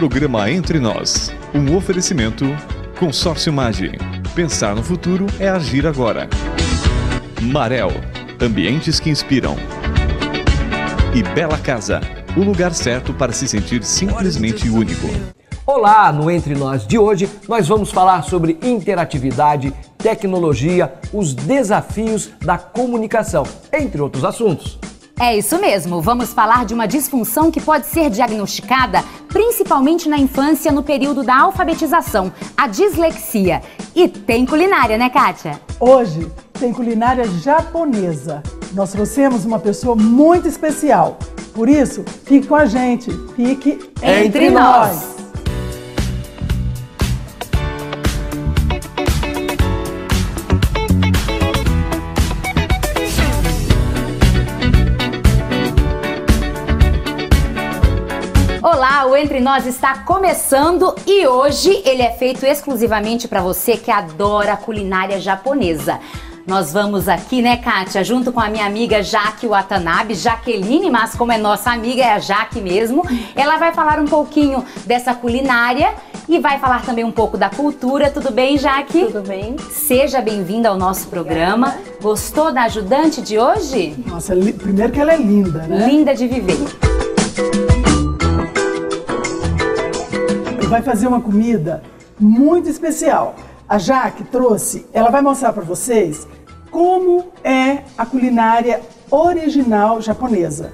Programa Entre Nós. Um oferecimento Consórcio Mage. Pensar no futuro é agir agora. Marel. Ambientes que inspiram. E Bela Casa. O lugar certo para se sentir simplesmente único. Olá, no Entre Nós de hoje nós vamos falar sobre interatividade, tecnologia, os desafios da comunicação, entre outros assuntos. É isso mesmo, vamos falar de uma disfunção que pode ser diagnosticada principalmente na infância, no período da alfabetização, a dislexia. E tem culinária, né, Kátia? Hoje tem culinária japonesa. Nós trouxemos uma pessoa muito especial. Por isso, fique com a gente, fique entre nós. Olá, o Entre Nós está começando e hoje ele é feito exclusivamente para você que adora a culinária japonesa. Nós vamos aqui, né, Kátia, junto com a minha amiga Jaque Watanabe, Jaqueline, mas como é nossa amiga, é a Jaque mesmo. Ela vai falar um pouquinho dessa culinária e vai falar também um pouco da cultura. Tudo bem, Jaque? Tudo bem. Seja bem-vinda ao nosso programa. Gostou da ajudante de hoje? Nossa, primeiro que ela é linda, né? Linda de viver. Vai fazer uma comida muito especial. A Jaque trouxe, ela vai mostrar para vocês como é a culinária original japonesa.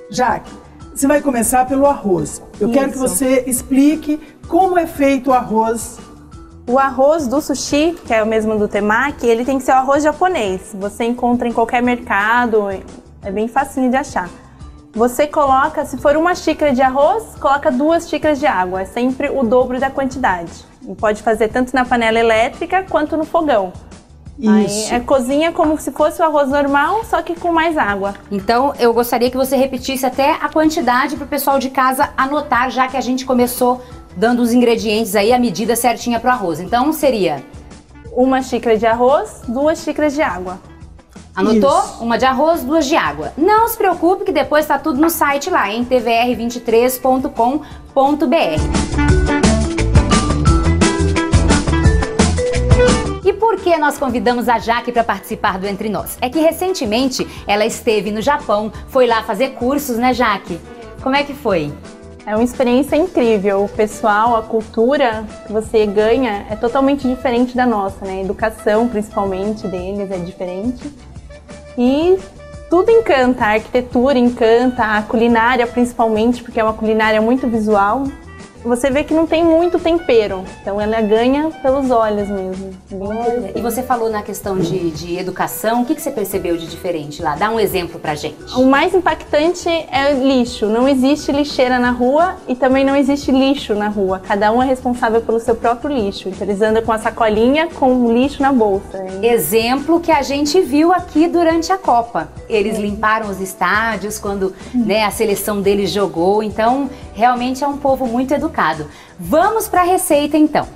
Jaque, você vai começar pelo arroz. Eu quero que você explique como é feito o arroz. O arroz do sushi, que é o mesmo do temaki, ele tem que ser o arroz japonês. Você encontra em qualquer mercado, é bem facinho de achar. Você coloca, se for uma xícara de arroz, coloca 2 xícaras de água. É sempre o dobro da quantidade. E pode fazer tanto na panela elétrica quanto no fogão. Isso. Aí cozinha como se fosse o arroz normal, só que com mais água. Então, eu gostaria que você repetisse até a quantidade para o pessoal de casa anotar, já que a gente começou dando os ingredientes aí, a medida certinha para o arroz. Então, seria... 1 xícara de arroz, 2 xícaras de água. Anotou? Isso. 1 de arroz, 2 de água. Não se preocupe que depois está tudo no site lá, em tvr23.com.br. E por que nós convidamos a Jaque para participar do Entre Nós? É que recentemente ela esteve no Japão, foi lá fazer cursos, né, Jaque? Como é que foi? É uma experiência incrível. O pessoal, a cultura que você ganha é totalmente diferente da nossa, né? A educação, principalmente, deles é diferente. E tudo encanta, a arquitetura encanta, a culinária principalmente, porque é uma culinária muito visual. Você vê que não tem muito tempero, então ela ganha pelos olhos mesmo. E você falou na questão de educação, o que você percebeu de diferente lá? Dá um exemplo pra gente. O mais impactante é o lixo. Não existe lixeira na rua e também não existe lixo na rua. Cada um é responsável pelo seu próprio lixo. Então eles andam com a sacolinha com lixo na bolsa. Exemplo que a gente viu aqui durante a Copa. Eles limparam os estádios quando, né, a seleção deles jogou. Então, realmente é um povo muito educado. Vamos para a receita, então.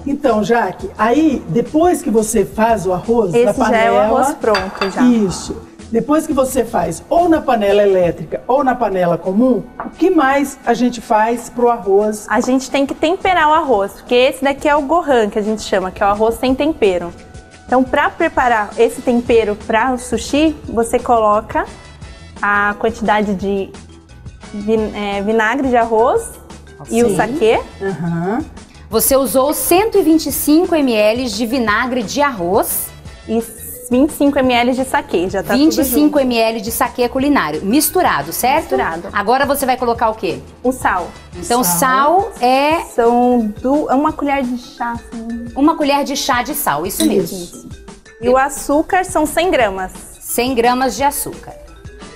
Então, Jaque, aí depois que você faz o arroz na panela... Esse já é o arroz pronto, já. Isso. Depois que você faz ou na panela elétrica ou na panela comum, o que mais a gente faz pro arroz? A gente tem que temperar o arroz, porque esse daqui é o gohan, que a gente chama, que é o arroz sem tempero. Então, para preparar esse tempero para o sushi, você coloca a quantidade de vinagre de arroz e o saquê. Você usou 125 ml de vinagre de arroz e 25 ml de saquê, já tá 25 ml de saquê culinário, misturado, certo? Misturado. Agora você vai colocar o quê? O sal. Então sal é... São 1 colher de chá. Assim. 1 colher de chá de sal, isso mesmo. Isso. E o açúcar são 100 gramas. 100 gramas de açúcar.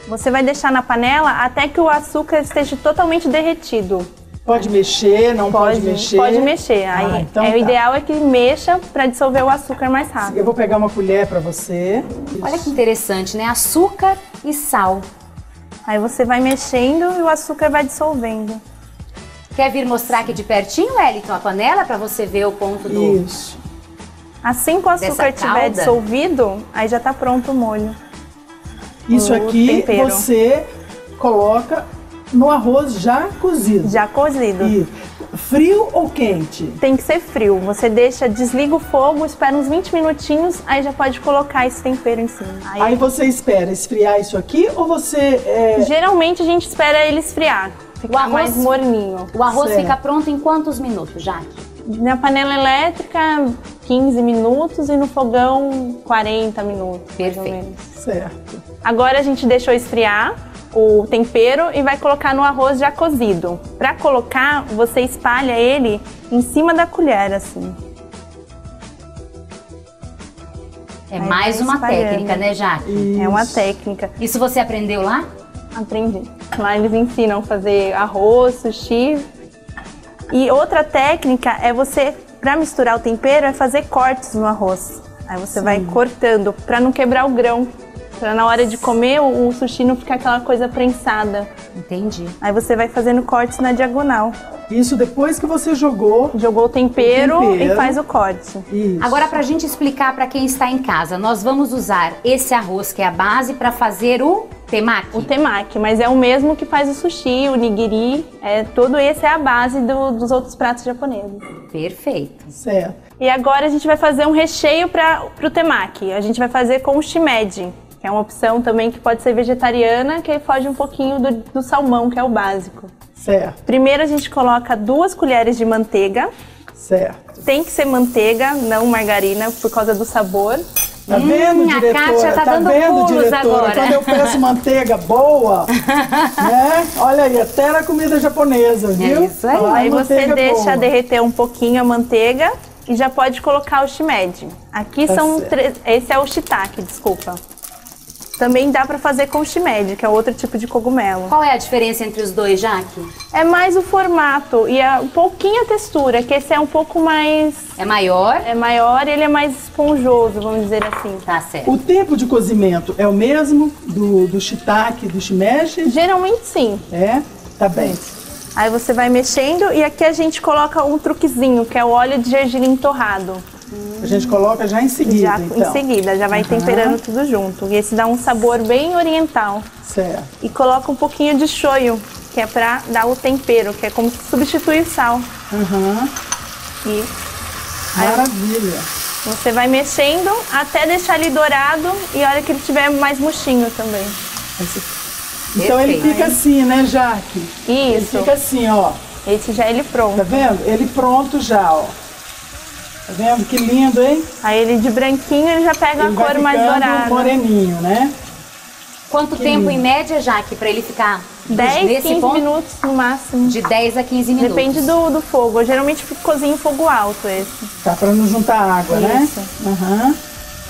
Você vai deixar na panela até que o açúcar esteja totalmente derretido. Pode mexer, não pode mexer? Pode mexer. Aí, então o ideal é que mexa para dissolver o açúcar mais rápido. Eu vou pegar uma colher para você. Olha que interessante, né? Açúcar e sal. Aí você vai mexendo e o açúcar vai dissolvendo. Quer vir mostrar aqui de pertinho, Wellington, a panela, para você ver o ponto do... Isso. Assim que o açúcar estiver dissolvido, aí já está pronto o molho. Isso aqui tempero. Você coloca no arroz já cozido. Já cozido. E Frio ou quente? Tem que ser frio. Você desliga o fogo, espera uns 20 minutinhos, aí já pode colocar esse tempero em cima. Aí você espera esfriar isso aqui ou você... Geralmente a gente espera ele esfriar, ficar mais morninho. O arroz fica pronto em quantos minutos, Jaque? Na panela elétrica, 15 minutos e no fogão, 40 minutos. Perfeito. Certo. Agora a gente deixou esfriar o tempero e vai colocar no arroz já cozido. Para colocar, você espalha ele em cima da colher, assim. É mais uma técnica, né, Jaque? Isso. É uma técnica. Isso você aprendeu lá? Aprendi. Lá eles ensinam a fazer arroz, sushi. E outra técnica é você, para misturar o tempero, é fazer cortes no arroz. Aí você vai cortando para não quebrar o grão. Pra na hora de comer o sushi não ficar aquela coisa prensada. Entendi. Aí você vai fazendo cortes na diagonal. Isso depois que você jogou o tempero e faz o corte. Isso. Agora, pra gente explicar para quem está em casa, nós vamos usar esse arroz que é a base para fazer o temaki. O temaki, mas é o mesmo que faz o sushi, o nigiri. Todo esse é a base dos outros pratos japoneses. Perfeito. Certo. E agora a gente vai fazer um recheio para o temaki. A gente vai fazer com o shimeji, que é uma opção também que pode ser vegetariana, que foge um pouquinho do salmão, que é o básico. Certo. Primeiro a gente coloca 2 colheres de manteiga. Certo. Tem que ser manteiga, não margarina, por causa do sabor. Tá vendo, a diretora? Kátia tá dando vendo, pulos diretora? agora. Quando eu peço manteiga boa, né? Olha aí, até na comida japonesa, viu? É isso aí. Aí você manteiga deixa boa. derreter um pouquinho a manteiga e já pode colocar o shimeji. Aqui Tá são certo. esse é o shiitake, desculpa. Também dá pra fazer com shimeji, que é outro tipo de cogumelo. Qual é a diferença entre os dois, Jaque? É mais o formato e um pouquinho a textura, que esse é um pouco mais... É maior? É maior e ele é mais esponjoso, vamos dizer assim. Tá certo. O tempo de cozimento é o mesmo do shiitake, do shimeji? Geralmente sim. É? Tá bem. Aí você vai mexendo e aqui a gente coloca um truquezinho, que é o óleo de gergelim torrado. A gente coloca já em seguida, Já então. em seguida, já vai temperando tudo junto. E esse dá um sabor bem oriental. Certo. E coloca um pouquinho de shoyu, que é pra dar o tempero, que é como se substituir o sal. E Maravilha. você vai mexendo até deixar ele dourado e a hora que ele tiver mais murchinho também. Então ele fica assim, né, Jaque? Ele Isso. fica assim, ó. Esse já é ele pronto. Tá vendo? Ele pronto já, ó. Tá vendo? Que lindo, hein? Aí ele de branquinho ele já pega Ele a cor mais ficando dourada. moreninho, né? Quanto tempo em média, Jaque, para ele ficar 10, nesse 15 ponto? minutos no máximo. De 10 a 15 minutos. Depende do fogo. Eu geralmente cozinho em fogo alto esse. Tá, pra não juntar água, Isso. né?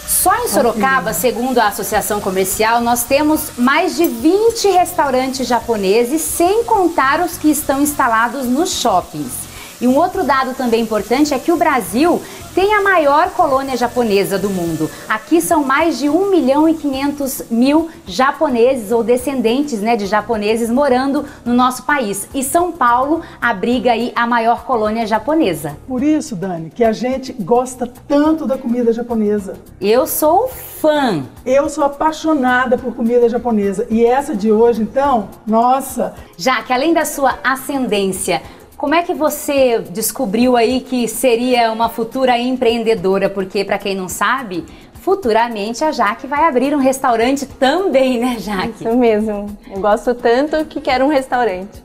Só em Sorocaba, segundo a Associação Comercial, nós temos mais de 20 restaurantes japoneses, sem contar os que estão instalados nos shoppings. E um outro dado também importante é que o Brasil tem a maior colônia japonesa do mundo. Aqui são mais de 1.500.000 japoneses ou descendentes, né, de japoneses morando no nosso país. E São Paulo abriga aí a maior colônia japonesa. Por isso, Dani, que a gente gosta tanto da comida japonesa. Eu sou fã. Eu sou apaixonada por comida japonesa. E essa de hoje, então, nossa... Já que além da sua ascendência, como é que você descobriu aí que seria uma futura empreendedora? Porque, para quem não sabe, futuramente a Jaque vai abrir um restaurante também, né, Jaque? Isso mesmo. Eu gosto tanto que quero um restaurante.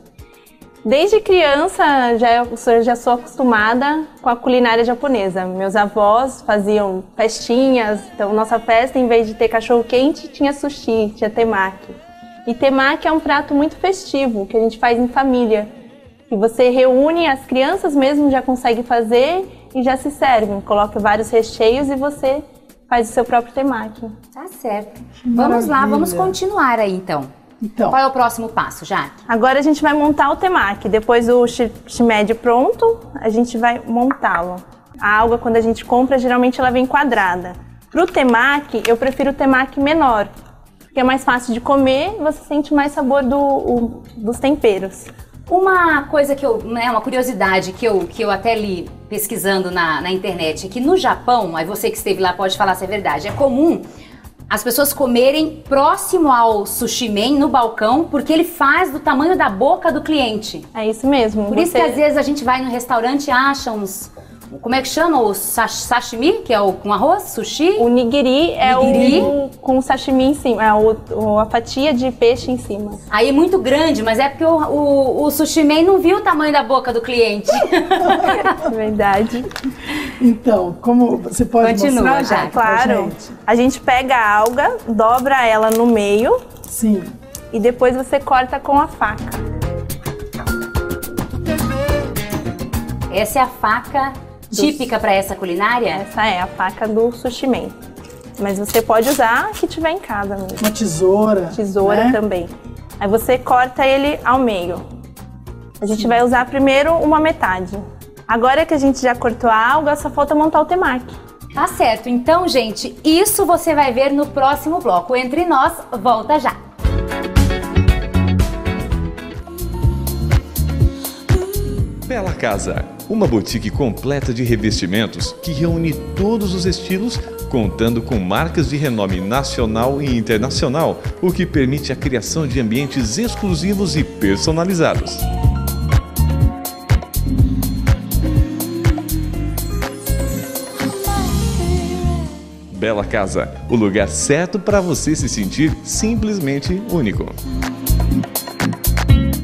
Desde criança já sou acostumada com a culinária japonesa. Meus avós faziam festinhas, então nossa festa, em vez de ter cachorro-quente, tinha sushi, tinha temaki. E temaki é um prato muito festivo, que a gente faz em família. E você reúne, as crianças mesmo já conseguem fazer e já se servem. Coloca vários recheios e você faz o seu próprio temaki. Tá certo. Vamos lá, vamos continuar aí então. Então, Qual é o próximo passo, Jaque? Agora a gente vai montar o temaki. Depois do shimeji pronto, a gente vai montá-lo. A alga, quando a gente compra, geralmente ela vem quadrada. Pro temaki, eu prefiro o temaki menor, porque é mais fácil de comer e você sente mais sabor dos temperos. Uma coisa que uma curiosidade que eu até li pesquisando na internet, é que no Japão, aí você que esteve lá pode falar se é verdade, é comum as pessoas comerem próximo ao Sushi Man, no balcão, porque ele faz do tamanho da boca do cliente. É isso mesmo. Por isso que às vezes a gente vai no restaurante e acha uns... Como é que chama? O sashimi, que é o com arroz? Sushi? O nigiri é Nigiri? o com sashimi em cima, a fatia de peixe em cima. Aí é muito grande, mas é porque o Sushi Man não viu o tamanho da boca do cliente. Verdade. Então, como você pode Continua, mostrar, já, Jaque, pra Claro. gente? A gente pega a alga, dobra ela no meio Sim. e depois você corta com a faca. Essa é a faca típica para essa culinária? Essa é a faca do Sushi Man. Mas você pode usar a que tiver em casa mesmo. Uma tesoura. Tesoura né? também. Aí você corta ele ao meio. A gente vai usar primeiro uma metade. Agora que a gente já cortou a alga, só falta montar o temaki. Tá certo. Então, gente, isso você vai ver no próximo bloco. Entre Nós, volta já. Bela Casa, uma boutique completa de revestimentos que reúne todos os estilos, contando com marcas de renome nacional e internacional, o que permite a criação de ambientes exclusivos e personalizados. Bela Casa, o lugar certo para você se sentir simplesmente único.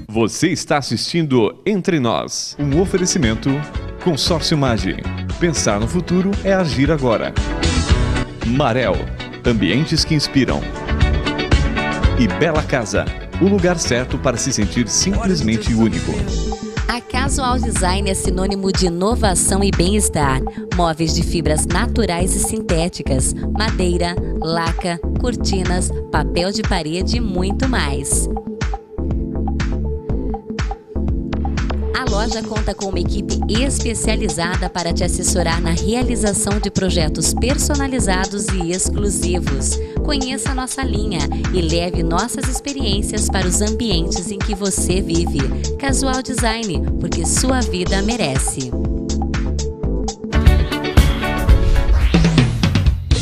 Você está assistindo Entre Nós, um oferecimento Consórcio Magi. Pensar no futuro é agir agora. Marel, ambientes que inspiram. E Bela Casa, o lugar certo para se sentir simplesmente único. A Casual Design é sinônimo de inovação e bem-estar. Móveis de fibras naturais e sintéticas, madeira, laca, cortinas, papel de parede e muito mais. A loja conta com uma equipe especializada para te assessorar na realização de projetos personalizados e exclusivos. Conheça a nossa linha e leve nossas experiências para os ambientes em que você vive. Casual Design, porque sua vida merece.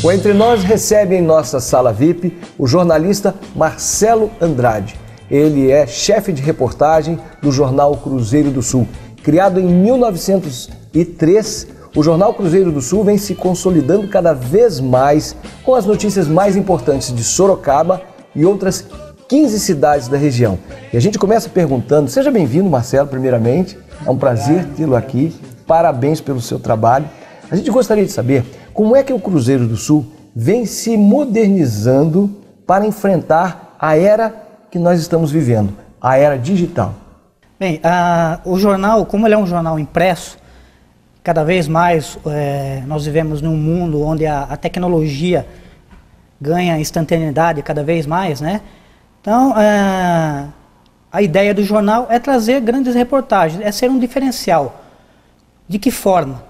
O Entre Nós recebe em nossa sala VIP o jornalista Marcelo Andrade. Ele é chefe de reportagem do jornal Cruzeiro do Sul. Criado em 1903, o jornal Cruzeiro do Sul vem se consolidando cada vez mais com as notícias mais importantes de Sorocaba e outras 15 cidades da região. E a gente começa perguntando, seja bem-vindo, Marcelo, primeiramente. É um prazer tê-lo aqui. Parabéns pelo seu trabalho. A gente gostaria de saber como é que o Cruzeiro do Sul vem se modernizando para enfrentar a era que nós estamos vivendo, a era digital. Bem, o jornal, como ele é um jornal impresso, cada vez mais nós vivemos num mundo onde a tecnologia ganha instantaneidade cada vez mais, né? Então, a ideia do jornal é trazer grandes reportagens, é ser um diferencial. De que forma?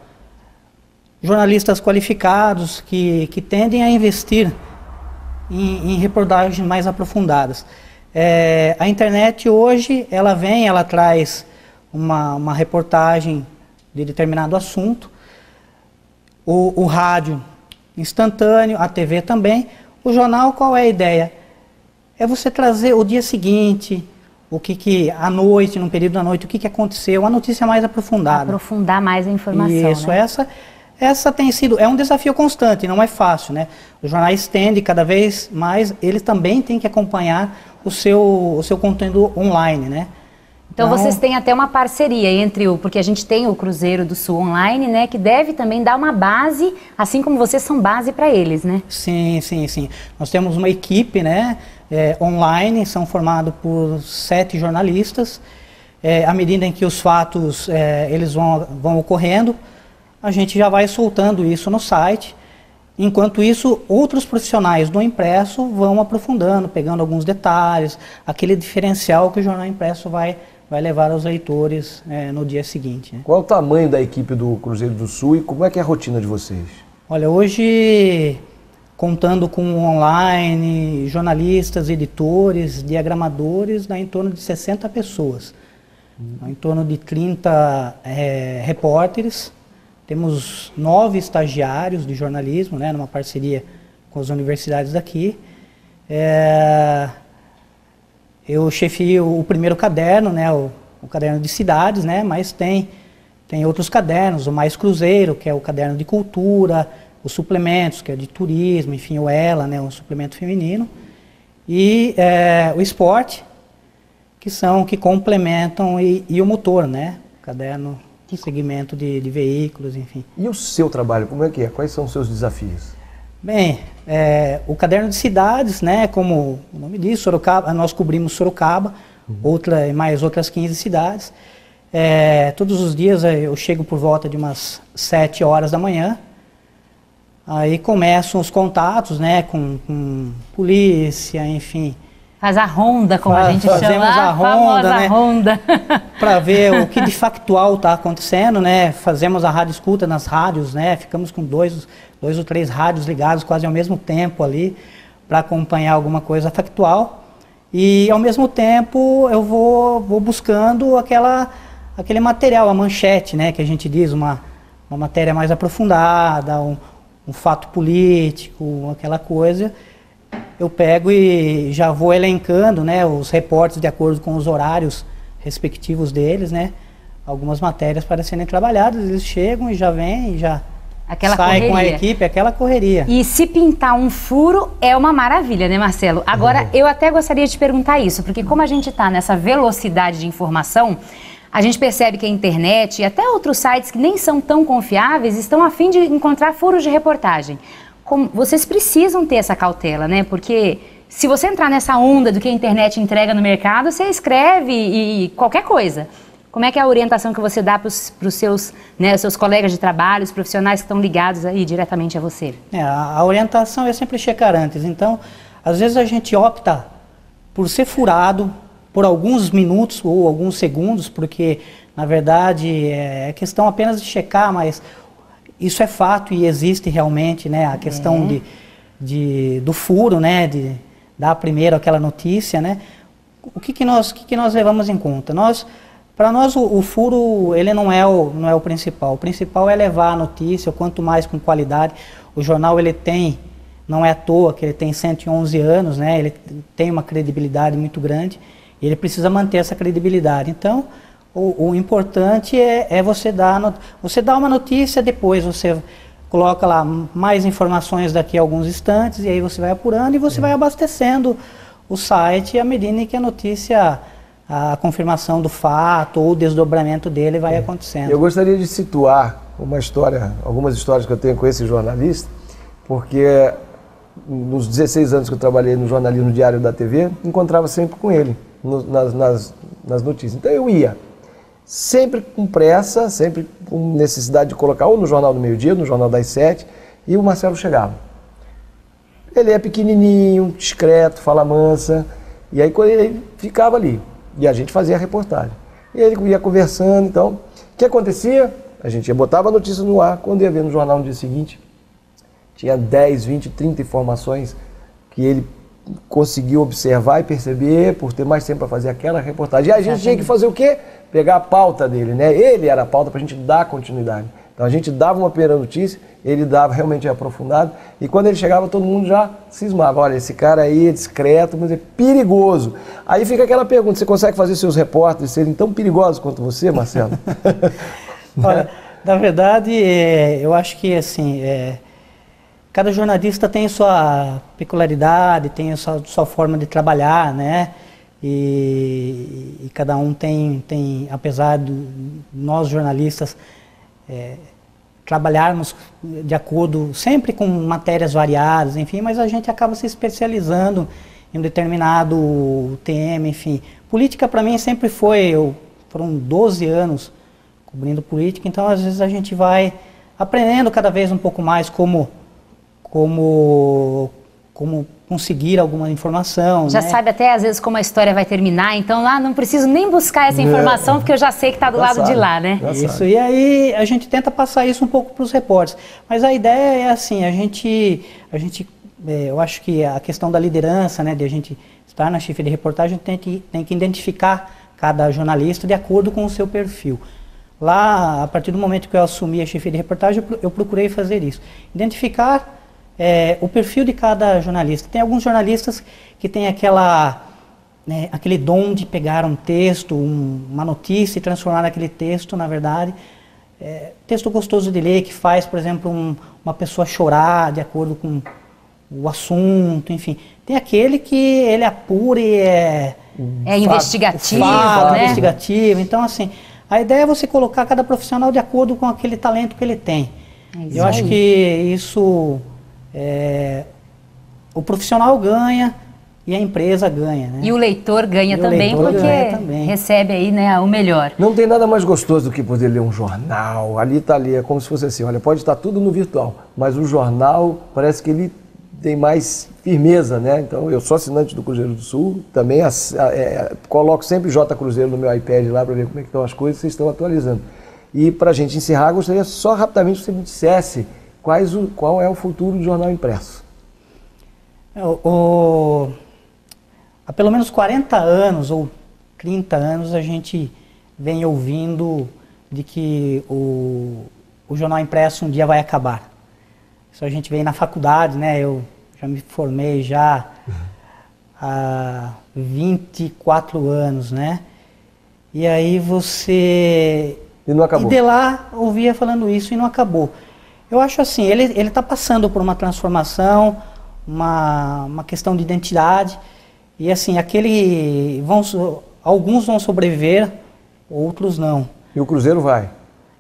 Jornalistas qualificados que tendem a investir em reportagens mais aprofundadas. A internet hoje, ela traz uma reportagem de determinado assunto, o rádio instantâneo, a TV também. O jornal, qual é a ideia? É você trazer o dia seguinte, à noite, num período da noite, o que aconteceu, uma notícia mais aprofundada. Aprofundar mais a informação, Isso, né? Essa tem sido, é um desafio constante, não é fácil, né? Os jornais tendem cada vez mais, eles também têm que acompanhar o seu conteúdo online, né? Então vocês têm até uma parceria porque a gente tem o Cruzeiro do Sul Online, né? Que deve também dar uma base, assim como vocês são base para eles, né? Sim. Nós temos uma equipe, né? Online, são formados por 7 jornalistas. À medida em que os fatos eles vão ocorrendo, a gente já vai soltando isso no site. Enquanto isso, outros profissionais do impresso vão aprofundando, pegando alguns detalhes, aquele diferencial que o jornal impresso vai levar aos leitores no dia seguinte. Né? Qual é o tamanho da equipe do Cruzeiro do Sul e como é que é a rotina de vocês? Olha, hoje, contando com online, jornalistas, editores, diagramadores, dá em torno de 60 pessoas. Dá em torno de 30 repórteres. Temos 9 estagiários de jornalismo, né, numa parceria com as universidades daqui. Eu chefio o primeiro caderno, né, o caderno de cidades, né, mas tem outros cadernos, o Mais Cruzeiro, que é o caderno de cultura, os suplementos, que é de turismo, enfim, o Ela, né, o suplemento feminino, e o esporte, que complementam, e o motor, né, caderno de segmento de veículos, enfim. E o seu trabalho, como é que é? Quais são os seus desafios? Bem, o caderno de cidades, né, como o nome diz, Sorocaba, nós cobrimos Sorocaba, mais outras 15 cidades. Todos os dias eu chego por volta de umas 7 horas da manhã, aí começam os contatos, né, com polícia, enfim. Faz a ronda, como a gente chama, fazemos a ronda, né, ronda. Para ver o que de factual está acontecendo, né, fazemos a rádio escuta nas rádios, né, ficamos com dois ou três rádios ligados quase ao mesmo tempo ali, para acompanhar alguma coisa factual, e ao mesmo tempo eu vou buscando aquele material, a manchete, né, que a gente diz, uma matéria mais aprofundada, um fato político, aquela coisa. Eu pego e já vou elencando, né, os repórteres de acordo com os horários respectivos deles, né, algumas matérias para serem trabalhadas, eles chegam e já vêm e já sai com a equipe, aquela correria. E se pintar um furo é uma maravilha, né, Marcelo? Agora, eu até gostaria de perguntar isso, porque como a gente está nessa velocidade de informação, a gente percebe que a internet e até outros sites que nem são tão confiáveis estão a fim de encontrar furos de reportagem. Vocês precisam ter essa cautela, né? Porque se você entrar nessa onda do que a internet entrega no mercado, você escreve e qualquer coisa. Como é que é a orientação que você dá para os seus colegas de trabalho, os profissionais que estão ligados aí diretamente a você? A orientação é sempre checar antes. Então, às vezes a gente opta por ser furado por alguns minutos ou alguns segundos, porque, na verdade, é questão apenas de checar, mas isso é fato e existe realmente, né? A questão do furo, né? De dar primeiro aquela notícia, né? O que nós levamos em conta? Para nós, o furo, ele não é o principal. O principal é levar a notícia, quanto mais com qualidade. O jornal, não é à toa que ele tem 111 anos, né? Ele tem uma credibilidade muito grande e ele precisa manter essa credibilidade. Então, o importante é você dar uma notícia, depois você coloca lá mais informações daqui a alguns instantes e aí você vai apurando e você vai abastecendo o site à medida que a notícia, a confirmação do fato ou o desdobramento dele vai acontecendo. Eu gostaria de situar algumas histórias que eu tenho com esse jornalista, porque nos 16 anos que eu trabalhei no jornalismo diário da TV, encontrava sempre com ele nas notícias. Então eu ia sempre com pressa, sempre com necessidade de colocar ou no Jornal do Meio-Dia, no Jornal das 7, e o Marcelo chegava. Ele é pequenininho, discreto, fala mansa, e aí ele ficava ali, e a gente fazia a reportagem. E ele ia conversando, então, o que acontecia? A gente botava a notícia no ar, quando ia ver no jornal no dia seguinte, tinha 10, 20, 30 informações que ele conseguiu observar e perceber por ter mais tempo para fazer aquela reportagem. E a gente tinha que fazer o quê? Pegar a pauta dele, né? Ele era a pauta para a gente dar continuidade. Então a gente dava uma primeira notícia, ele dava realmente aprofundado, e quando ele chegava todo mundo já cismava. Olha, esse cara aí é discreto, mas é perigoso. Aí fica aquela pergunta, você consegue fazer seus repórteres serem tão perigosos quanto você, Marcelo? Olha, na verdade, eu acho que assim, cada jornalista tem sua peculiaridade, tem a sua forma de trabalhar, né? E cada um tem, apesar de nós jornalistas trabalharmos de acordo, sempre com matérias variadas, enfim, mas a gente acaba se especializando em um determinado tema, enfim. Política para mim sempre foram 12 anos cobrindo política, então às vezes a gente vai aprendendo cada vez um pouco mais como conseguir alguma informação. Já né? sabe até às vezes como a história vai terminar, então lá não preciso nem buscar essa informação, porque eu já sei que está do lado de lá, né? Isso, e aí a gente tenta passar isso um pouco para os repórteres. Mas a ideia é assim, eu acho que a questão da liderança, né, de a gente estar na chefia de reportagem, tem que identificar cada jornalista de acordo com o seu perfil. Lá, a partir do momento que eu assumi a chefia de reportagem, eu procurei fazer isso. Identificar o perfil de cada jornalista. Tem alguns jornalistas que têm aquele dom de pegar um texto, uma notícia e transformar aquele texto, na verdade, texto gostoso de ler, que faz, por exemplo, uma pessoa chorar de acordo com o assunto, enfim. Tem aquele que ele apura e é investigativo, né? Investigativo. Então, assim, a ideia é você colocar cada profissional de acordo com aquele talento que ele tem. Eu acho que isso, o profissional ganha e a empresa ganha, né? E o leitor ganha também, porque recebe aí, né, o melhor. Não tem nada mais gostoso do que poder ler um jornal. Ali está ali, é como se fosse assim, olha, pode estar tudo no virtual, mas o jornal parece que ele tem mais firmeza, né? Então, eu sou assinante do Cruzeiro do Sul, também coloco sempre J Cruzeiro no meu iPad lá para ver como é que estão as coisas, vocês estão atualizando. E para a gente encerrar, gostaria só rapidamente que você me dissesse qual é o futuro do jornal impresso. Há pelo menos 40 anos ou 30 anos a gente vem ouvindo de que o jornal impresso um dia vai acabar. Isso a gente vem na faculdade, né? Eu já me formei já há 24 anos, né? E aí você... E não acabou. E de lá ouvia falando isso e não acabou. Eu acho assim, ele está passando por uma transformação, uma questão de identidade. E assim, alguns vão sobreviver, outros não. E o Cruzeiro vai?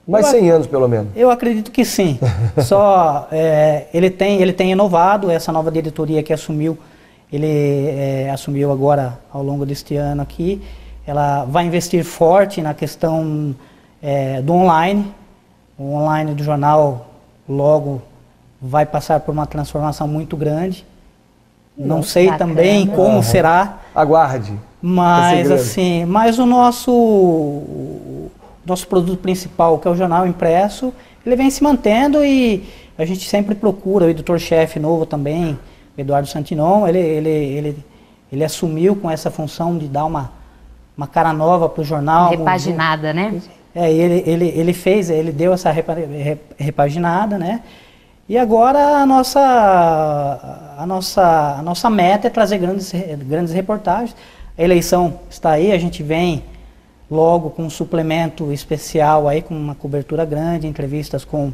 Mais 100 anos, pelo menos. Eu acredito que sim. Só ele tem inovado, essa nova diretoria que assumiu, ele assumiu agora ao longo deste ano aqui. Ela vai investir forte na questão do online. O online do jornal logo vai passar por uma transformação muito grande. Não sei também como será. Aguarde. Mas assim, o nosso produto principal, que é o jornal impresso, ele vem se mantendo e a gente sempre procura, o editor-chefe novo também, Eduardo Santinon, ele assumiu com essa função de dar uma cara nova para o jornal. Repaginada, né? Ele deu essa repaginada, né? E agora a nossa meta é trazer grandes reportagens. A eleição está aí, a gente vem logo com um suplemento especial aí, com uma cobertura grande, entrevistas com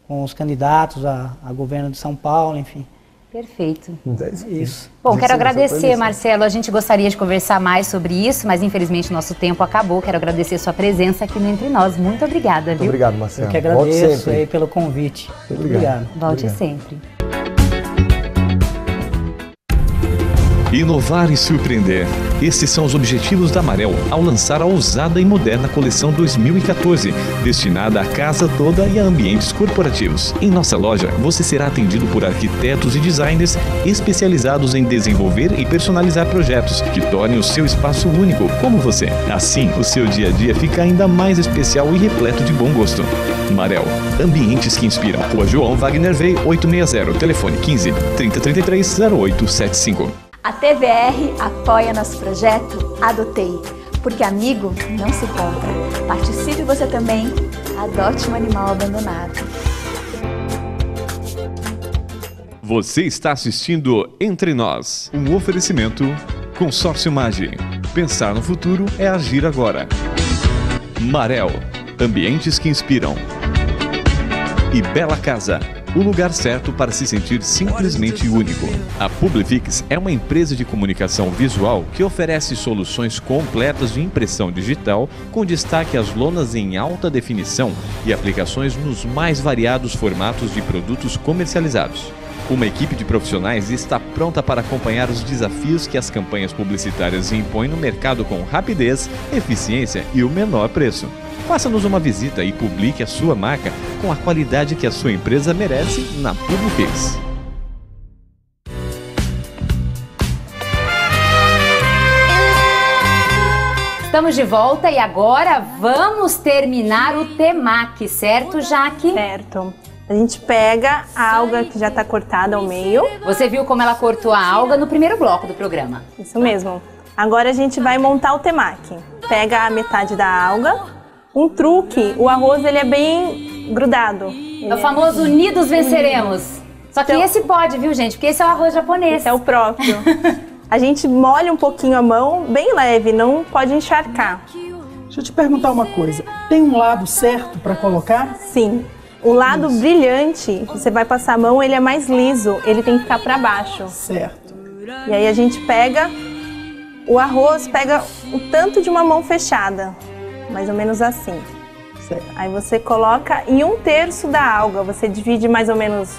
os candidatos a governo de São Paulo, enfim. Perfeito. Isso. Bom, quero agradecer, Marcelo. A gente gostaria de conversar mais sobre isso, mas infelizmente nosso tempo acabou. Quero agradecer sua presença aqui no Entre Nós. Muito obrigada, viu? Obrigado, Marcelo. Eu que agradeço aí pelo convite. Muito obrigado. Volte sempre. Inovar e surpreender. Esses são os objetivos da Marel ao lançar a ousada e moderna coleção 2014, destinada à casa toda e a ambientes corporativos. Em nossa loja, você será atendido por arquitetos e designers especializados em desenvolver e personalizar projetos que tornem o seu espaço único, como você. Assim, o seu dia a dia fica ainda mais especial e repleto de bom gosto. Marel, ambientes que inspiram. Rua João Wagner Vey, 860, telefone 15 3033 0875. A TVR apoia nosso projeto Adotei, porque amigo não se compra. Participe você também, adote um animal abandonado. Você está assistindo Entre Nós, um oferecimento Consórcio Mage. Pensar no futuro é agir agora. Marel, ambientes que inspiram. E Bela Casa, o lugar certo para se sentir simplesmente único. A Publifix é uma empresa de comunicação visual que oferece soluções completas de impressão digital com destaque às lonas em alta definição e aplicações nos mais variados formatos de produtos comercializados. Uma equipe de profissionais está pronta para acompanhar os desafios que as campanhas publicitárias impõem no mercado com rapidez, eficiência e o menor preço. Faça-nos uma visita e publique a sua marca com a qualidade que a sua empresa merece na Publifix. Estamos de volta e agora vamos terminar o temaki, certo, Jaque? Certo. A gente pega a alga que já está cortada ao meio. Você viu como ela cortou a alga no primeiro bloco do programa. Isso mesmo. Agora a gente vai montar o temaki. Pega a metade da alga. Um truque, o arroz ele é bem grudado. É o famoso unidos venceremos. Só que Então- esse pode, viu, gente? Porque esse é o arroz japonês. Esse é o próprio. A gente molha um pouquinho a mão, bem leve, não pode encharcar. Deixa eu te perguntar uma coisa. Tem um lado certo para colocar? Sim. O lado brilhante, você vai passar a mão, ele é mais liso, ele tem que ficar para baixo. Certo. E aí a gente pega o arroz, pega o tanto de uma mão fechada, mais ou menos assim. Certo. Aí você coloca em 1/3 da alga, você divide mais ou menos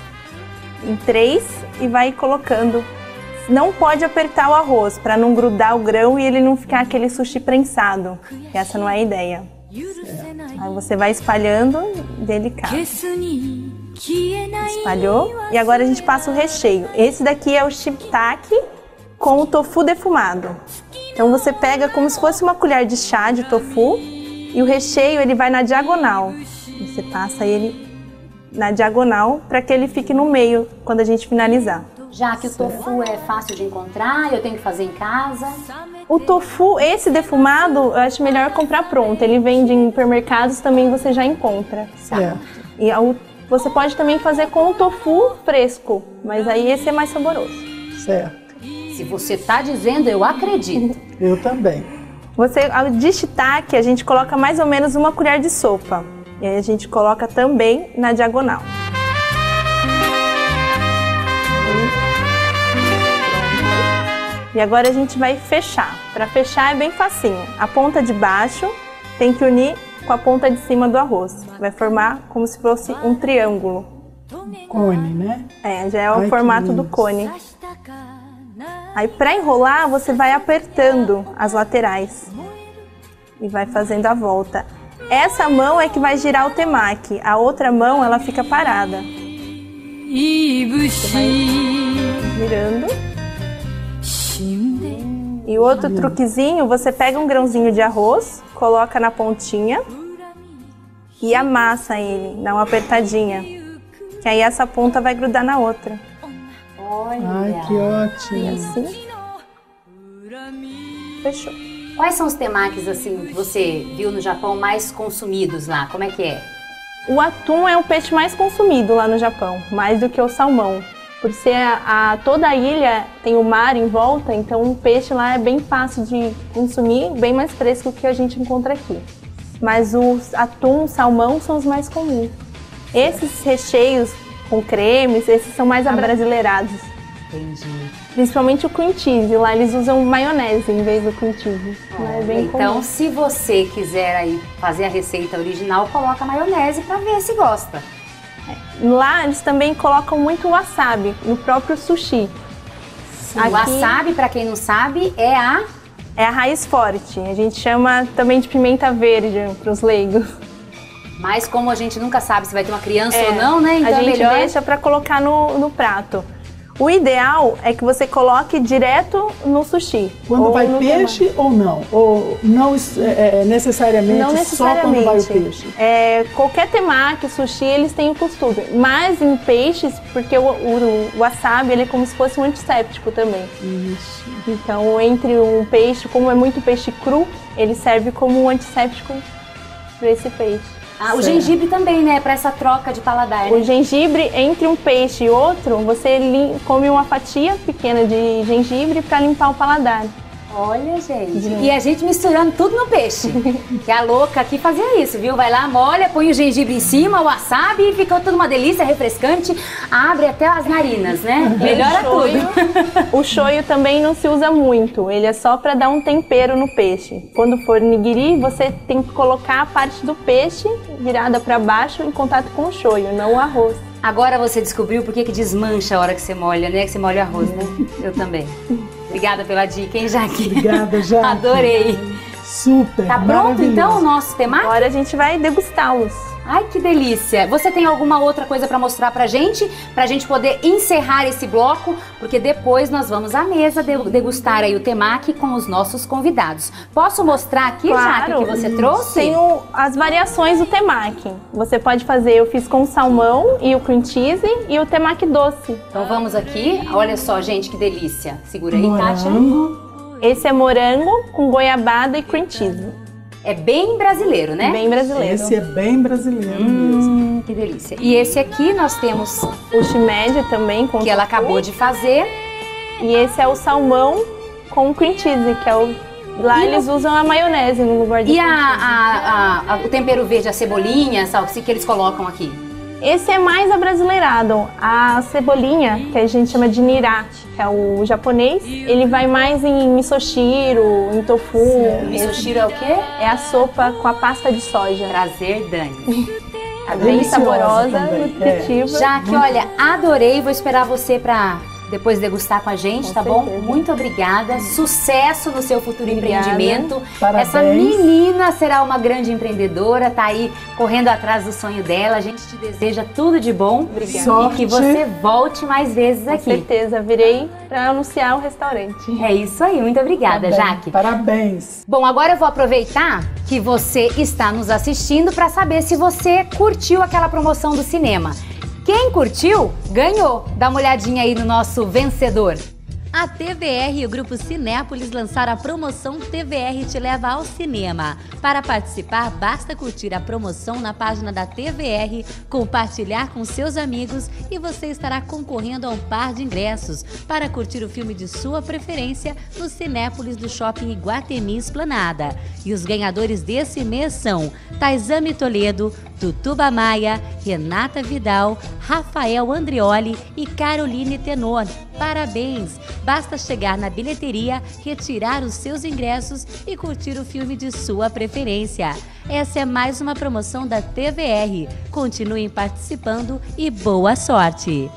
em 3 e vai colocando. Não pode apertar o arroz para não grudar o grão e ele não ficar aquele sushi prensado. Essa não é a ideia. Aí você vai espalhando delicado. Espalhou. E agora a gente passa o recheio. Esse daqui é o shiitake com o tofu defumado. Então você pega como se fosse uma colher de chá de tofu e o recheio ele vai na diagonal. Você passa ele na diagonal para que ele fique no meio quando a gente finalizar. Já que o tofu é fácil de encontrar, eu tenho que fazer em casa. O tofu, esse defumado, eu acho melhor comprar pronto. Ele vende em supermercados, também você já encontra. Certo. E você pode também fazer com o tofu fresco, mas aí esse é mais saboroso. Certo. Se você tá dizendo, eu acredito. Eu também. De shiitake, a gente coloca mais ou menos 1 colher de sopa. E aí a gente coloca também na diagonal. E agora a gente vai fechar. Para fechar é bem facinho. A ponta de baixo tem que unir com a ponta de cima do arroz. Vai formar como se fosse um triângulo. Cone, né? É, já é o Ai, que formato do lindo. cone. Aí para enrolar, você vai apertando as laterais. E vai fazendo a volta. Essa mão é que vai girar o temaki. A outra mão, ela fica parada. Você vai girando. E outro truquezinho, você pega um grãozinho de arroz, coloca na pontinha e amassa ele, dá uma apertadinha. Que aí essa ponta vai grudar na outra. Olha. Ai, que E ótimo. assim. Fechou. Quais são os temakis, assim, que você viu no Japão mais consumidos lá? Como é que é? O atum é o peixe mais consumido lá no Japão, mais do que o salmão. Por ser toda a ilha tem o mar em volta, então o peixe lá é bem fácil de consumir, bem mais fresco que a gente encontra aqui. Mas os atum, salmão são os mais comuns. Esses recheios com cremes, esses são mais abrasileirados. Entendi. Principalmente o cream cheese, lá eles usam maionese em vez do cream cheese. Lá é bem Então, comum. se você quiser aí fazer a receita original, coloca maionese pra ver se gosta. Lá eles também colocam muito wasabi no próprio sushi. O wasabi, pra quem não sabe, é a... É a raiz forte. A gente chama também de pimenta verde para os leigos. Mas como a gente nunca sabe se vai ter uma criança ou não, né? Então a gente é melhor... deixa para colocar no prato. O ideal é que você coloque direto no sushi. Quando ou vai no peixe ou não? Ou não necessariamente, Não só quando vai o peixe? Qualquer temaki, sushi, eles têm o costume. Mas em peixes, porque o wasabi ele é como se fosse um antisséptico também. Isso. Então, entre um peixe, como é muito peixe cru, ele serve como um antisséptico para esse peixe. Ah, o gengibre também, né? Pra essa troca de paladar, né? O gengibre, entre um peixe e outro, você come uma fatia pequena de gengibre para limpar o paladar. Olha, gente. E a gente misturando tudo no peixe. Que a louca aqui fazia isso, viu? Vai lá, molha, põe o gengibre em cima, o wasabi e fica tudo uma delícia, refrescante. Abre até as narinas, né? Melhora tudo. O shoyu também não se usa muito, ele é só para dar um tempero no peixe. Quando for nigiri, você tem que colocar a parte do peixe virada para baixo em contato com o shoyu, não o arroz. Agora você descobriu por que desmancha a hora que você molha, né? Que você molha o arroz, né? Eu também. Obrigada pela dica, hein, Jaque? Obrigada, Jaque. Adorei. Super. Tá pronto, então, o nosso temaki? Agora a gente vai degustá-los. Ai, que delícia! Você tem alguma outra coisa para mostrar pra gente poder encerrar esse bloco? Porque depois nós vamos à mesa degustar aí o temaki com os nossos convidados. Posso mostrar aqui, Jaque, que você trouxe? Tem as variações do temaki. Você pode fazer, eu fiz com o salmão e o cream cheese e o temaki doce. Então vamos aqui. Olha só, gente, que delícia. Segura aí, Kátia. Morango. Esse é morango com goiabada e cream cheese. É bem brasileiro, né? Bem brasileiro. Esse é bem brasileiro mesmo. Que delícia. E esse aqui nós temos O shimeji também com que ela tofu. acabou de fazer. E esse é o salmão com cream cheese, que é o... Lá eles usam a maionese no lugar de E cream cheese. o tempero verde, a cebolinha, sabe, que eles colocam aqui? Esse é mais abrasileirado. A cebolinha, que a gente chama de nirá, que é o japonês, ele vai mais em misoshiro, em tofu. Misoshiro é o quê? É a sopa com a pasta de soja. Prazer, Dani. Bem Deliciosa saborosa, também, nutritiva. Jaque, olha, adorei, vou esperar você pra depois degustar com a gente, Com tá bom? certeza. Muito obrigada, sucesso no seu futuro Obrigada. empreendimento. Parabéns. Essa menina será uma grande empreendedora, tá aí correndo atrás do sonho dela. A gente te deseja tudo de bom. Obrigada. Sorte. E que você volte mais vezes Com aqui. certeza, virei para anunciar o restaurante. É isso aí, muito obrigada, Tá bem. Jaque. Parabéns. Bom, agora eu vou aproveitar que você está nos assistindo para saber se você curtiu aquela promoção do cinema. Quem curtiu, ganhou. Dá uma olhadinha aí no nosso vencedor. A TVR e o Grupo Cinépolis lançaram a promoção TVR Te Leva ao Cinema. Para participar, basta curtir a promoção na página da TVR, compartilhar com seus amigos e você estará concorrendo a um par de ingressos para curtir o filme de sua preferência no Cinépolis do Shopping Iguatemi Esplanada. E os ganhadores desse mês são Taizami Toledo, Tutuba Maia, Renata Vidal, Rafael Andrioli e Caroline Tenor. Parabéns! Basta chegar na bilheteria, retirar os seus ingressos e curtir o filme de sua preferência. Essa é mais uma promoção da TVR. Continuem participando e boa sorte!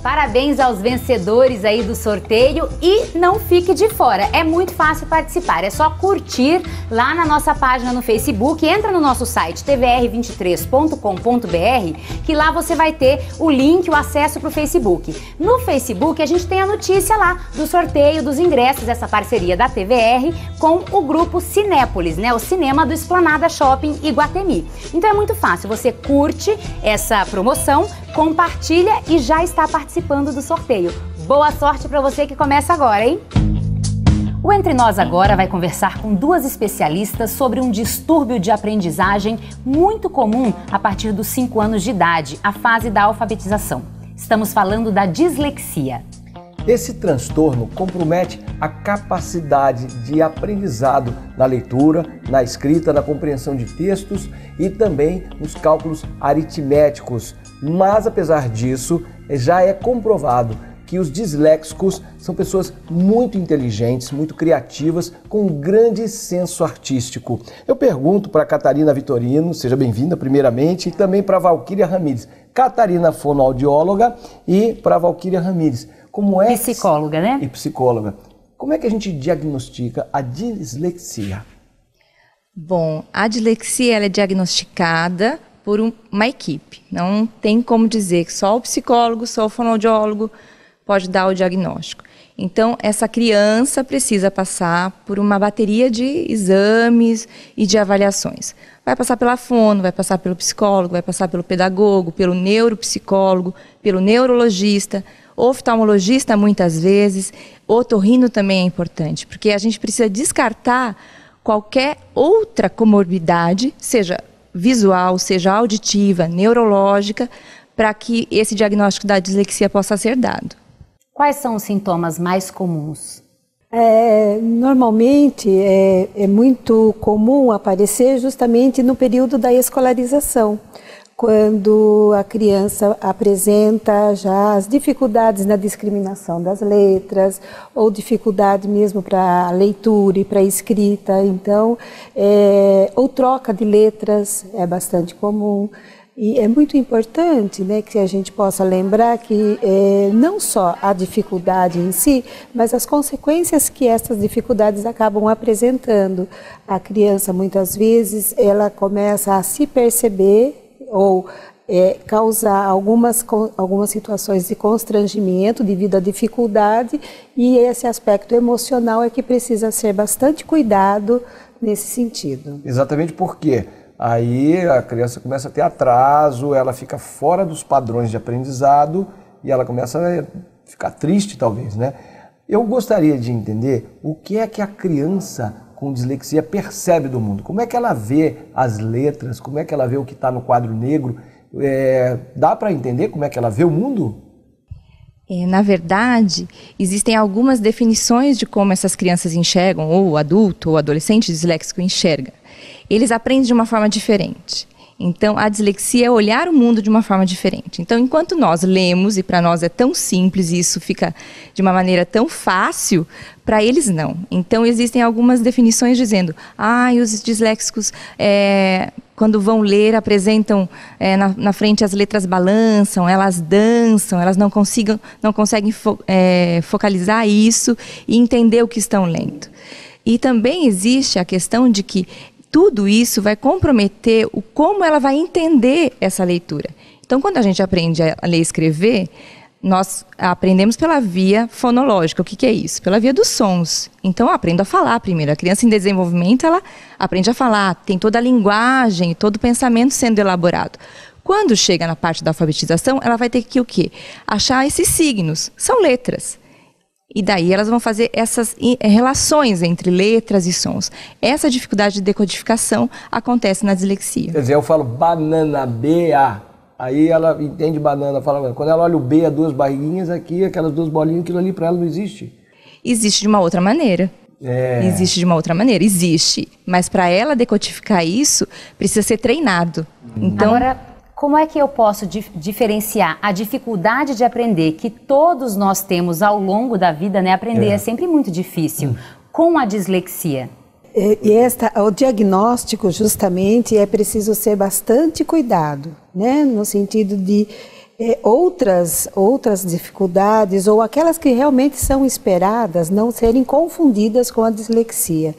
Parabéns aos vencedores aí do sorteio e não fique de fora. É muito fácil participar, é só curtir lá na nossa página no Facebook, entra no nosso site tvr23.com.br, que lá você vai ter o link, o acesso para o Facebook. No Facebook a gente tem a notícia lá do sorteio dos ingressos, essa parceria da TVR com o grupo Cinépolis, né? O cinema do Esplanada Shopping Iguatemi. Então é muito fácil, você curte essa promoção, compartilha e já está participando do sorteio. Boa sorte para você que começa agora, hein? O Entre Nós Agora vai conversar com duas especialistas sobre um distúrbio de aprendizagem muito comum a partir dos 5 anos de idade, a fase da alfabetização. Estamos falando da dislexia. Esse transtorno compromete a capacidade de aprendizado na leitura, na escrita, na compreensão de textos e também nos cálculos aritméticos. Mas, apesar disso, já é comprovado que os disléxicos são pessoas muito inteligentes, muito criativas, com um grande senso artístico. Eu pergunto para a Catarina Vitorino, seja bem-vinda primeiramente, e também para a Valquíria Ramires. Catarina, fonoaudióloga, e para a Valquíria Ramires. Como é Psicóloga, né? E psicóloga. Como é que a gente diagnostica a dislexia? Bom, a dislexia ela é diagnosticada por uma equipe. Não tem como dizer que só o psicólogo, só o fonoaudiólogo pode dar o diagnóstico. Então, essa criança precisa passar por uma bateria de exames e de avaliações. Vai passar pela fono, vai passar pelo psicólogo, vai passar pelo pedagogo, pelo neuropsicólogo, pelo neurologista, oftalmologista muitas vezes, otorrino também é importante, porque a gente precisa descartar qualquer outra comorbidade, seja visual, seja auditiva, neurológica, para que esse diagnóstico da dislexia possa ser dado. Quais são os sintomas mais comuns? Normalmente é muito comum aparecer justamente no período da escolarização, quando a criança apresenta já as dificuldades na discriminação das letras, ou dificuldade mesmo para a leitura e para a escrita, então, ou troca de letras é bastante comum. E é muito importante, né, que a gente possa lembrar que não só a dificuldade em si, mas as consequências que essas dificuldades acabam apresentando. A criança, muitas vezes, ela começa a se perceber ou causar algumas situações de constrangimento devido à dificuldade, e esse aspecto emocional é que precisa ser bastante cuidado nesse sentido. Exatamente porque aí a criança começa a ter atraso, ela fica fora dos padrões de aprendizado e ela começa a ficar triste, talvez, né? Eu gostaria de entender o que é que a criança com dislexia percebe do mundo? Como é que ela vê as letras? Como é que ela vê o que está no quadro negro? Dá para entender como é que ela vê o mundo? Na verdade, existem algumas definições de como essas crianças enxergam, ou o adulto ou adolescente disléxico enxerga. Eles aprendem de uma forma diferente. Então, a dislexia é olhar o mundo de uma forma diferente. Então, enquanto nós lemos, e para nós é tão simples, e isso fica de uma maneira tão fácil, para eles não. Então, existem algumas definições dizendo, os disléxicos, quando vão ler, apresentam na frente as letras balançam, elas dançam, elas não conseguem focalizar isso e entender o que estão lendo. E também existe a questão de que tudo isso vai comprometer como ela vai entender essa leitura. Então, quando a gente aprende a ler e escrever, nós aprendemos pela via fonológica. O que é isso? Pela via dos sons. Então, eu aprendo a falar primeiro. A criança em desenvolvimento, ela aprende a falar, tem toda a linguagem, todo o pensamento sendo elaborado. Quando chega na parte da alfabetização, ela vai ter que o quê? Achar esses signos. São letras. E daí elas vão fazer essas relações entre letras e sons. Essa dificuldade de decodificação acontece na dislexia. Quer dizer, eu falo banana, B-A. Aí ela entende banana, fala, quando ela olha o B, duas barriguinhas aqui, aquelas duas bolinhas, aquilo ali para ela não existe. Existe de uma outra maneira. Existe de uma outra maneira, existe. Mas para ela decodificar isso, precisa ser treinado. Então, agora, como é que eu posso diferenciar a dificuldade de aprender que todos nós temos ao longo da vida, né? Aprender é sempre muito difícil, com a dislexia? O diagnóstico, justamente, é preciso ser bastante cuidado, né? No sentido de outras dificuldades ou aquelas que realmente são esperadas não serem confundidas com a dislexia.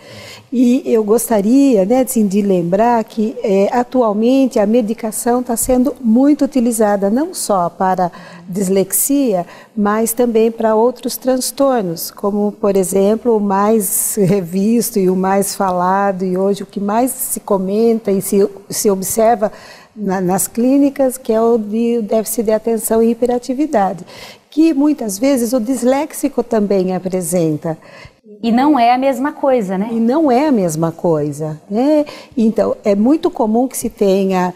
E eu gostaria, né, de lembrar que atualmente a medicação está sendo muito utilizada não só para dislexia, mas também para outros transtornos, como, por exemplo, o mais revisto e o mais falado e hoje o que mais se comenta e se observa nas clínicas, que é o de déficit de atenção e hiperatividade, que muitas vezes o disléxico também apresenta. E não é a mesma coisa, né? E não é a mesma coisa, né? Então, é muito comum que se tenha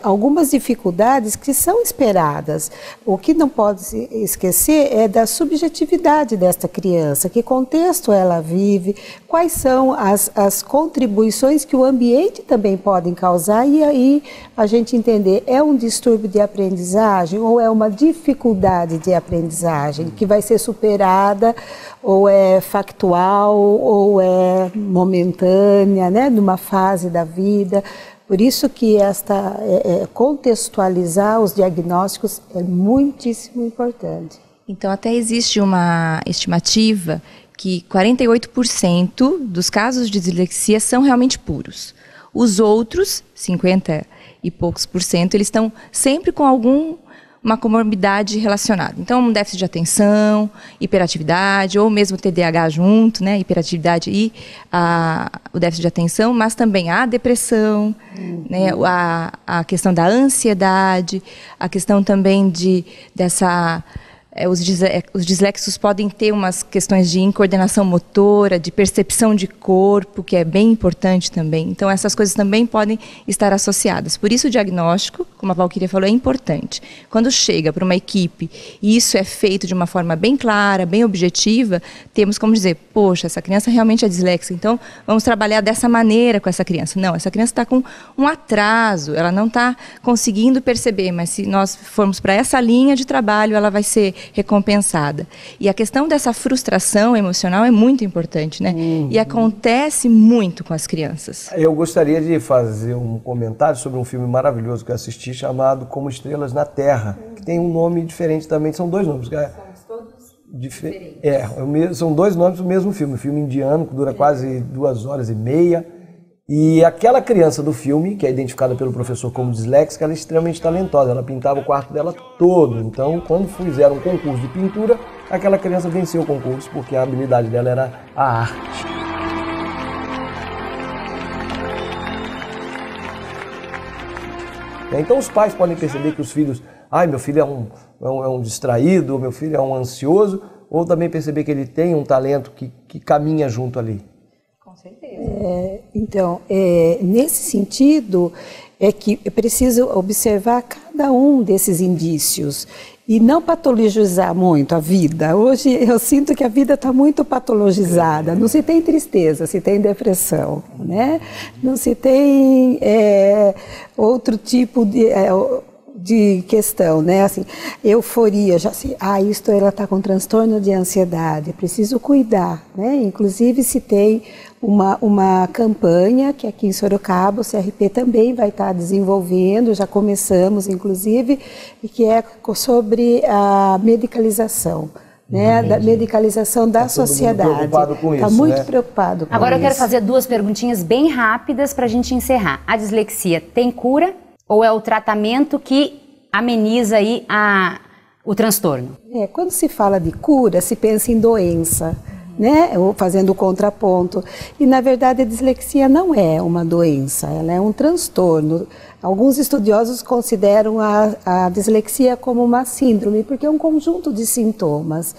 algumas dificuldades que são esperadas. O que não pode se esquecer é da subjetividade desta criança, que contexto ela vive, quais são as contribuições que o ambiente também pode causar, e aí a gente entender, é um distúrbio de aprendizagem ou é uma dificuldade de aprendizagem que vai ser superada, ou é factual, ou é momentânea, né, numa fase da vida. Por isso que contextualizar os diagnósticos é muitíssimo importante. Então, até existe uma estimativa que 48% dos casos de dislexia são realmente puros. Os outros, 50 e poucos por cento, eles estão sempre com uma comorbidade relacionada. Então, um déficit de atenção, hiperatividade, ou mesmo TDAH junto, né, hiperatividade e o déficit de atenção, mas também a depressão, né, a questão da ansiedade, a questão também os disléxicos podem ter umas questões de incoordenação motora, de percepção de corpo, que é bem importante também. Então, essas coisas também podem estar associadas. Por isso, o diagnóstico, como a Valquíria falou, é importante. Quando chega para uma equipe e isso é feito de uma forma bem clara, bem objetiva, temos como dizer, poxa, essa criança realmente é disléxica, então vamos trabalhar dessa maneira com essa criança. Não, essa criança está com um atraso, ela não está conseguindo perceber, mas se nós formos para essa linha de trabalho, ela vai ser recompensada. E a questão dessa frustração emocional é muito importante, né? E acontece muito com as crianças. Eu gostaria de fazer um comentário sobre um filme maravilhoso que eu assisti, chamado Como Estrelas na Terra, que tem um nome diferente também, são dois nomes. Somos todos diferentes. São dois nomes do mesmo filme, um filme indiano que dura quase 2h30. E aquela criança do filme, que é identificada pelo professor como disléxica, ela é extremamente talentosa, ela pintava o quarto dela todo. Então, quando fizeram um concurso de pintura, aquela criança venceu o concurso, porque a habilidade dela era a arte. Então, os pais podem perceber que os filhos, meu filho é um distraído, meu filho é um ansioso, ou também perceber que ele tem um talento que caminha junto ali. Com Com certeza. Então, nesse sentido, é que é preciso observar cada um desses indícios e não patologizar muito a vida. Hoje eu sinto que a vida está muito patologizada. Não se tem tristeza, se tem depressão, né? Não se tem outro tipo de questão, né? Assim, euforia, já sei, isto ela está com transtorno de ansiedade, preciso cuidar, né? Inclusive se tem uma campanha que aqui em Sorocaba o CRP também vai estar desenvolvendo, já começamos inclusive, e que é sobre a medicalização. Né, da medicalização da sociedade. Está muito preocupado com isso. Agora eu quero fazer 2 perguntinhas bem rápidas para a gente encerrar. A dislexia tem cura ou é o tratamento que ameniza aí o transtorno? Quando se fala de cura, se pensa em doença, né? Ou fazendo o contraponto. E na verdade a dislexia não é uma doença, ela é um transtorno. Alguns estudiosos consideram a dislexia como uma síndrome, porque é um conjunto de sintomas.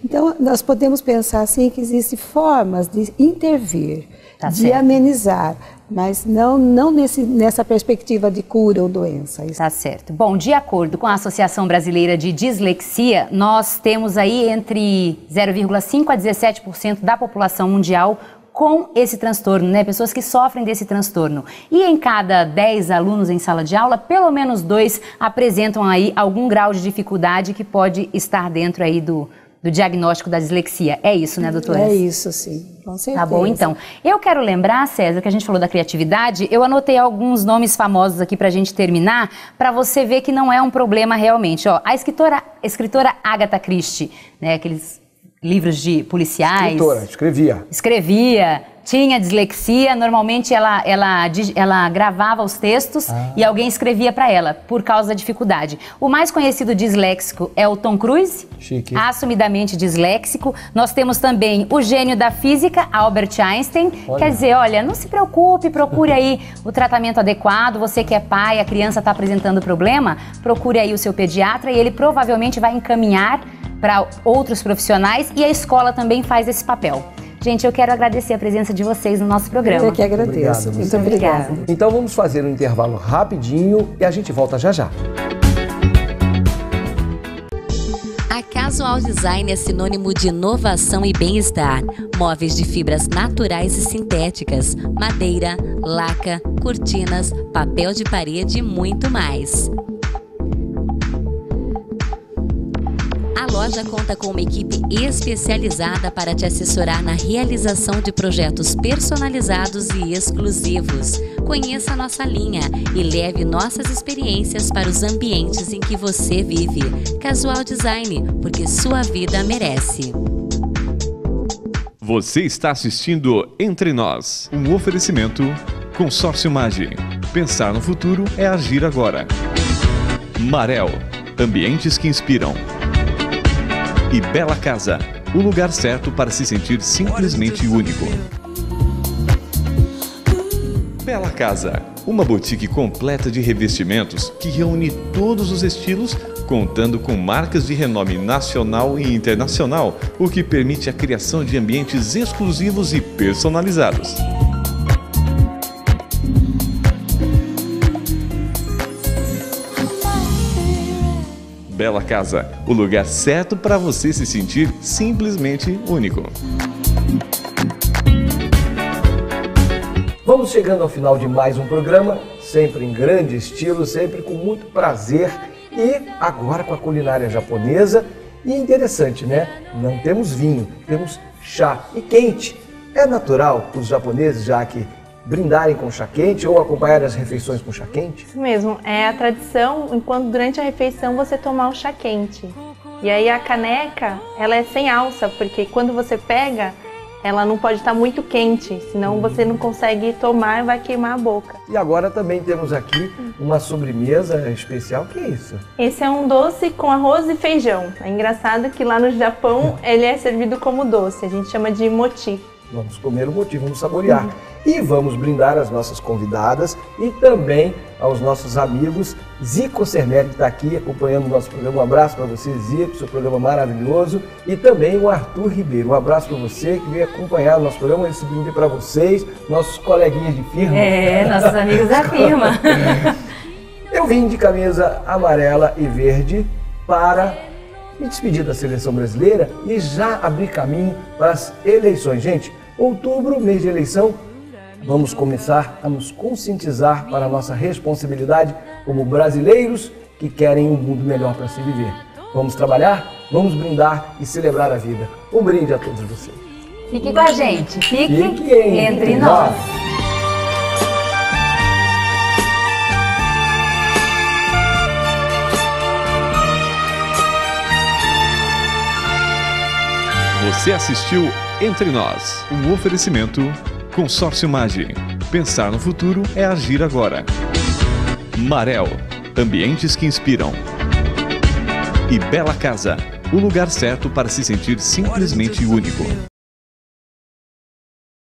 Então, nós podemos pensar assim que existem formas de intervir, de amenizar, mas não nessa perspectiva de cura ou doença. Tá certo. Bom, de acordo com a Associação Brasileira de Dislexia, nós temos aí entre 0,5% a 17% da população mundial com esse transtorno, né? Pessoas que sofrem desse transtorno. E em cada 10 alunos em sala de aula, pelo menos 2 apresentam aí algum grau de dificuldade que pode estar dentro aí do diagnóstico da dislexia. É isso, né, doutora? É isso, sim. Com certeza. Tá bom, então. Eu quero lembrar, César, que a gente falou da criatividade, eu anotei alguns nomes famosos aqui pra gente terminar, para você ver que não é um problema realmente. Ó, a escritora Agatha Christie, né, aqueles livros de policiais. Escrevia, tinha dislexia, normalmente ela gravava os textos e alguém escrevia para ela, por causa da dificuldade. O mais conhecido disléxico é o Tom Cruise, assumidamente disléxico. Nós temos também o gênio da física, Albert Einstein. Quer dizer, olha, não se preocupe, procure aí o tratamento adequado. Você que é pai, a criança está apresentando problema, procure aí o seu pediatra e ele provavelmente vai encaminhar para outros profissionais e a escola também faz esse papel. Gente, eu quero agradecer a presença de vocês no nosso programa. Eu que agradeço. Muito obrigada. Então vamos fazer um intervalo rapidinho e a gente volta já já. A Casual Design é sinônimo de inovação e bem-estar. Móveis de fibras naturais e sintéticas, madeira, laca, cortinas, papel de parede e muito mais. A loja conta com uma equipe especializada para te assessorar na realização de projetos personalizados e exclusivos. Conheça a nossa linha e leve nossas experiências para os ambientes em que você vive. Casual Design, porque sua vida merece. Você está assistindo Entre Nós, um oferecimento Consórcio Mage. Pensar no futuro é agir agora. Marel, ambientes que inspiram. E Bela Casa, o lugar certo para se sentir simplesmente único. Bela Casa, uma boutique completa de revestimentos que reúne todos os estilos, contando com marcas de renome nacional e internacional, o que permite a criação de ambientes exclusivos e personalizados. Bela Casa, o lugar certo para você se sentir simplesmente único. Vamos chegando ao final de mais um programa, sempre em grande estilo, sempre com muito prazer e agora com a culinária japonesa. E interessante, né? Não temos vinho, temos chá e quente. É natural os japoneses, já que brindarem com chá quente ou acompanhar as refeições com chá quente? Isso mesmo, é a tradição, enquanto durante a refeição você tomar o chá quente. E aí a caneca, ela é sem alça, porque quando você pega, ela não pode estar muito quente, senão você não consegue tomar e vai queimar a boca. E agora também temos aqui uma sobremesa especial, que é isso? Esse é um doce com arroz e feijão. É engraçado que lá no Japão ele é servido como doce, a gente chama de mochi. Vamos comer o mochi, vamos saborear. E vamos brindar as nossas convidadas e também aos nossos amigos. Zico Cermelli, que está aqui acompanhando o nosso programa. Um abraço para você, Zico, seu programa maravilhoso. E também o Arthur Ribeiro. Um abraço para você que veio acompanhar o nosso programa. Esse brinde para vocês, nossos coleguinhas de firma. Nossos amigos da firma. Eu vim de camisa amarela e verde para me despedir da seleção brasileira e já abrir caminho para as eleições. Gente, outubro, mês de eleição, vamos começar a nos conscientizar para a nossa responsabilidade como brasileiros que querem um mundo melhor para se viver. Vamos trabalhar, vamos brindar e celebrar a vida. Um brinde a todos vocês. Fique com a gente, fique entre nós. Você assistiu Entre Nós, um oferecimento Consórcio Mage. Pensar no futuro é agir agora. Marel, ambientes que inspiram. E Bela Casa, o lugar certo para se sentir simplesmente único.